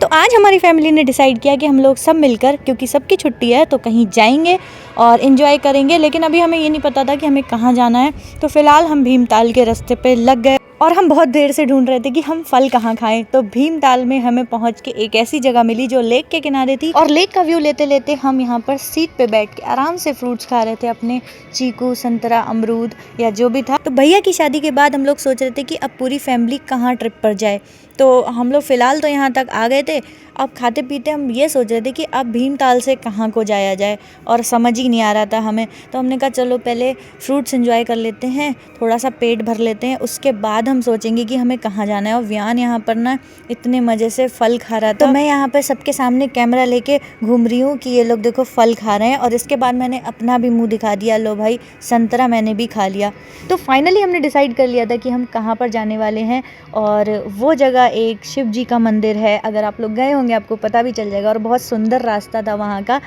तो आज हमारी फैमिली ने डिसाइड किया कि हम लोग सब मिलकर, क्योंकि सबकी छुट्टी है, तो कहीं जाएंगे और इन्जॉय करेंगे। लेकिन अभी हमें ये नहीं पता था कि हमें कहाँ जाना है। तो फिलहाल हम भीमताल के रास्ते पे लग गए और हम बहुत देर से ढूंढ रहे थे कि हम फल कहाँ खाएं। तो भीमताल में हमें पहुंच के एक ऐसी जगह मिली जो लेक के किनारे थी और लेक का व्यू लेते लेते हम यहाँ पर सीट पे बैठ के आराम से फ्रूट्स खा रहे थे, अपने चीकू, संतरा, अमरूद या जो भी था। तो भैया की शादी के बाद हम लोग सोच रहे थे कि अब पूरी फैमिली कहाँ ट्रिप पर जाए। तो हम लोग फ़िलहाल तो यहाँ तक आ गए थे। अब खाते पीते हम ये सोच रहे थे कि अब भीमताल से कहाँ को जाया जाए और समझ ही नहीं आ रहा था हमें। तो हमने कहा चलो पहले फ्रूट्स एंजॉय कर लेते हैं, थोड़ा सा पेट भर लेते हैं, उसके बाद हम सोचेंगे कि हमें कहाँ जाना है। और वियान यहाँ पर ना इतने मज़े से फल खा रहा था। तो मैं यहाँ पर सबके सामने कैमरा लेके घूम रही हूँ कि ये लोग देखो फल खा रहे हैं। और इसके बाद मैंने अपना भी मुँह दिखा दिया, लो भाई संतरा मैंने भी खा लिया। तो फाइनली हमने डिसाइड कर लिया था कि हम कहाँ पर जाने वाले हैं। और वो जगह एक शिव जी का मंदिर है। अगर आप लोग गए होंगे आपको पता भी चल जाएगा। और बहुत सुंदर रास्ता था वहाँ का।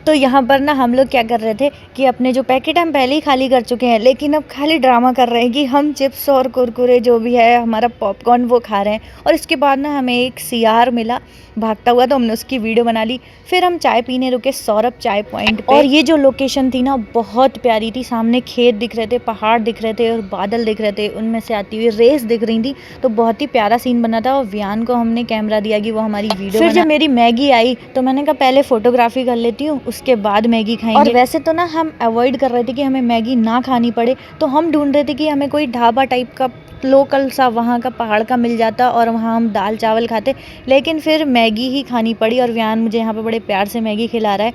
तो यहाँ पर ना हम लोग क्या कर रहे थे कि अपने जो पैकेट हम पहले ही खाली कर चुके हैं, लेकिन अब खाली ड्रामा कर रहे हैं कि हम चिप्स और कुरकुरे जो भी है, हमारा पॉपकॉर्न, वो खा रहे हैं। और इसके बाद ना हमें एक सियार मिला भागता हुआ, तो हमने उसकी वीडियो बना ली। फिर हम चाय पीने रुके सौरभ चाय पॉइंट पे। और ये जो लोकेशन थी ना बहुत प्यारी थी। सामने खेत दिख रहे थे, पहाड़ दिख रहे थे और बादल दिख रहे थे, उनमें से आती हुई रेस दिख रही थी। तो बहुत ही प्यारा सीन बना था। और वियान को हमने कैमरा दिया कि वो हमारी वीडियो। फिर जब मेरी मैगी आई तो मैंने कहा पहले फोटोग्राफी कर लेती हूँ, उसके बाद मैगी खाएंगे। और वैसे तो ना हम अवॉइड कर रहे थे कि हमें मैगी ना खानी पड़े। तो हम ढूंढ रहे थे कि हमें कोई ढाबा टाइप का लोकल सा वहाँ का पहाड़ का मिल जाता और वहाँ हम दाल चावल खाते। लेकिन फिर मैगी ही खानी पड़ी। और वियान मुझे यहाँ पे बड़े प्यार से मैगी खिला रहा है।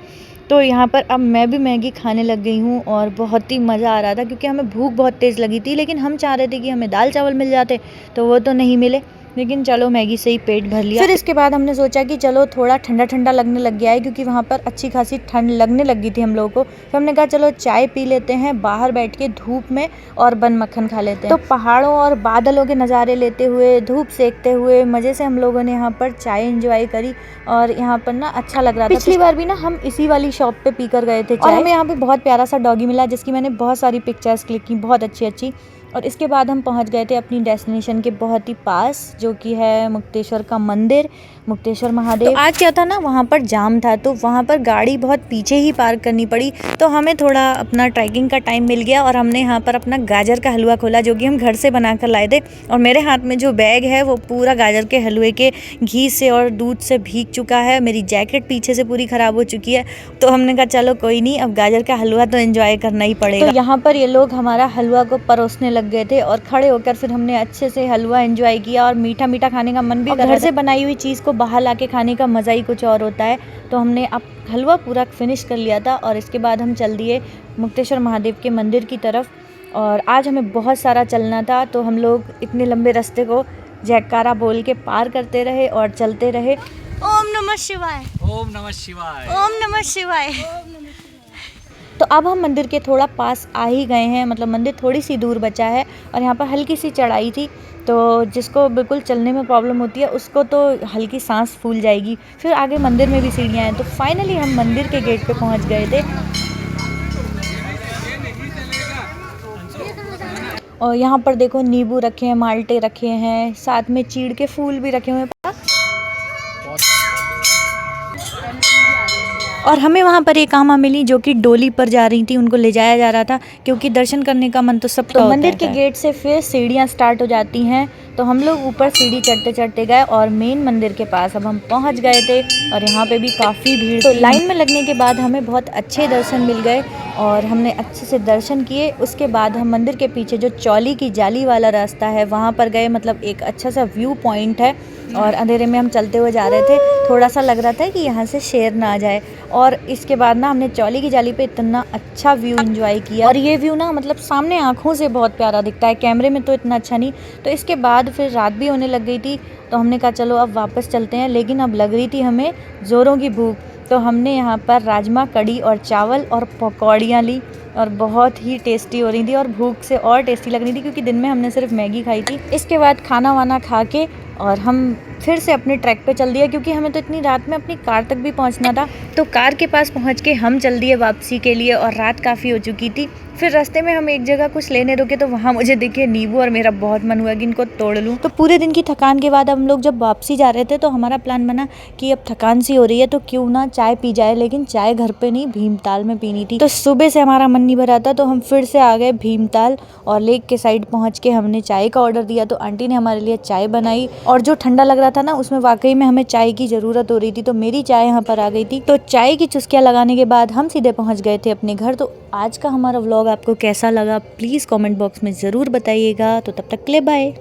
तो यहाँ पर अब मैं भी मैगी खाने लग गई हूँ और बहुत ही मज़ा आ रहा था, क्योंकि हमें भूख बहुत तेज़ लगी थी। लेकिन हम चाह रहे थे कि हमें दाल चावल मिल जाते, तो वो तो नहीं मिले। लेकिन चलो मैगी से ही पेट भर लिया। फिर इसके बाद हमने सोचा कि चलो थोड़ा ठंडा ठंडा लगने लग गया है, क्योंकि वहाँ पर अच्छी खासी ठंड लगने लगी थी हम लोगों को। तो हमने कहा चलो चाय पी लेते हैं बाहर बैठ के धूप में और बन मक्खन खा लेते हैं। तो पहाड़ों और बादलों के नज़ारे लेते हुए, धूप सेकते हुए मज़े से हम लोगों ने यहाँ पर चाय एंजॉय करी। और यहाँ पर ना अच्छा लग रहा था। पिछली बार भी ना हम इसी वाली शॉप पे पी कर गए थे चाय। और हमें यहाँ पे बहुत प्यारा सा डॉगी मिला, जिसकी मैंने बहुत सारी पिक्चर्स क्लिक की, बहुत अच्छी अच्छी। और इसके बाद हम पहुंच गए थे अपनी डेस्टिनेशन के बहुत ही पास, जो कि है मुक्तेश्वर का मंदिर, मुक्तेश्वर महादेव। तो आज क्या था ना, वहाँ पर जाम था, तो वहाँ पर गाड़ी बहुत पीछे ही पार्क करनी पड़ी। तो हमें थोड़ा अपना ट्रैकिंग का टाइम मिल गया और हमने यहाँ पर अपना गाजर का हलवा खोला, जो कि हम घर से बना कर लाए थे। और मेरे हाथ में जो बैग है वो पूरा गाजर के हलवे के घी से और दूध से भीग चुका है। मेरी जैकेट पीछे से पूरी ख़राब हो चुकी है। तो हमने कहा चलो कोई नहीं, अब गाजर का हलवा तो एंजॉय करना ही पड़ेगा। तो यहाँ पर ये लोग हमारा हलवा को परोसने लग गए थे और खड़े होकर फिर हमने अच्छे से हलवा एंजॉय किया। और मीठा मीठा खाने का मन भी कर रहा था। घर से बनाई हुई चीज़ को बाहर लाके खाने का मज़ा ही कुछ और होता है। तो हमने अब हलवा पूरा फिनिश कर लिया था और इसके बाद हम चल दिए मुक्तेश्वर महादेव के मंदिर की तरफ। और आज हमें बहुत सारा चलना था, तो हम लोग इतने लंबे रास्ते को जयकारा बोल के पार करते रहे और चलते रहे। ओम नमः शिवाय, ओम नमः शिवाय, ओम नमः शिवाय। तो अब हम मंदिर के थोड़ा पास आ ही गए हैं, मतलब मंदिर थोड़ी सी दूर बचा है। और यहाँ पर हल्की सी चढ़ाई थी, तो जिसको बिल्कुल चलने में प्रॉब्लम होती है उसको तो हल्की सांस फूल जाएगी। फिर आगे मंदिर में भी सीढ़ियाँ हैं। तो फाइनली हम मंदिर के गेट पे पहुँच गए थे। और यहाँ पर देखो नींबू रखे हैं, माल्टे रखे हैं, साथ में चीड़ के फूल भी रखे हुए हैं। और हमें वहाँ पर एक आमा मिली जो कि डोली पर जा रही थी, उनको ले जाया जा रहा था, क्योंकि दर्शन करने का मन तो सबका होता है। मंदिर के गेट से फिर सीढ़ियाँ स्टार्ट हो जाती हैं। तो हम लोग ऊपर सीढ़ी चढ़ते चढ़ते गए और मेन मंदिर के पास अब हम पहुँच गए थे। और यहाँ पे भी काफ़ी भीड़। तो लाइन में लगने के बाद हमें बहुत अच्छे दर्शन मिल गए और हमने अच्छे से दर्शन किए। उसके बाद हम मंदिर के पीछे जो चौली की जाली वाला रास्ता है वहाँ पर गए, मतलब एक अच्छा सा व्यू पॉइंट है। और अंधेरे में हम चलते हुए जा रहे थे, थोड़ा सा लग रहा था कि यहाँ से शेर ना आ जाए। और इसके बाद ना हमने चौली की जाली पे इतना अच्छा व्यू एंजॉय किया। और ये व्यू ना मतलब सामने आँखों से बहुत प्यारा दिखता है, कैमरे में तो इतना अच्छा नहीं। तो इसके बाद फिर रात भी होने लग गई थी, तो हमने कहा चलो अब वापस चलते हैं। लेकिन अब लग रही थी हमें ज़ोरों की भूख। तो हमने यहाँ पर राजमा, कढ़ी और चावल और पकौड़ियाँ ली और बहुत ही टेस्टी हो रही थी और भूख से और टेस्टी लग रही थी, क्योंकि दिन में हमने सिर्फ मैगी खाई थी। इसके बाद खाना वाना खा के और हम फिर से अपने ट्रैक पे चल दिया, क्योंकि हमें तो इतनी रात में अपनी कार तक भी पहुंचना था। तो कार के पास पहुंच के हम चल दिए वापसी के लिए और रात काफ़ी हो चुकी थी। फिर रास्ते में हम एक जगह कुछ लेने रुके तो वहाँ मुझे दिखे नींबू और मेरा बहुत मन हुआ कि इनको तोड़ लूँ। तो पूरे दिन की थकान के बाद हम लोग जब वापसी जा रहे थे तो हमारा प्लान बना कि अब थकान सी हो रही है तो क्यों ना चाय पी जाए, लेकिन चाय घर पे नहीं भीमताल में पीनी थी। तो सुबह से हमारा मन नहीं भरा था तो हम फिर से आ गए भीमताल और लेक के साइड पहुँच के हमने चाय का ऑर्डर दिया। तो आंटी ने हमारे लिए चाय बनाई और जो ठंडा लग रहा था ना उसमें वाकई में हमें चाय की ज़रूरत हो रही थी, तो मेरी चाय यहाँ पर आ गई थी। तो चाय की चुस्कियाँ लगाने के बाद हम सीधे पहुँच गए थे अपने घर। तो आज का हमारा व्लॉग आपको कैसा लगा प्लीज़ कमेंट बॉक्स में ज़रूर बताइएगा। तो तब तक के लिए बाय।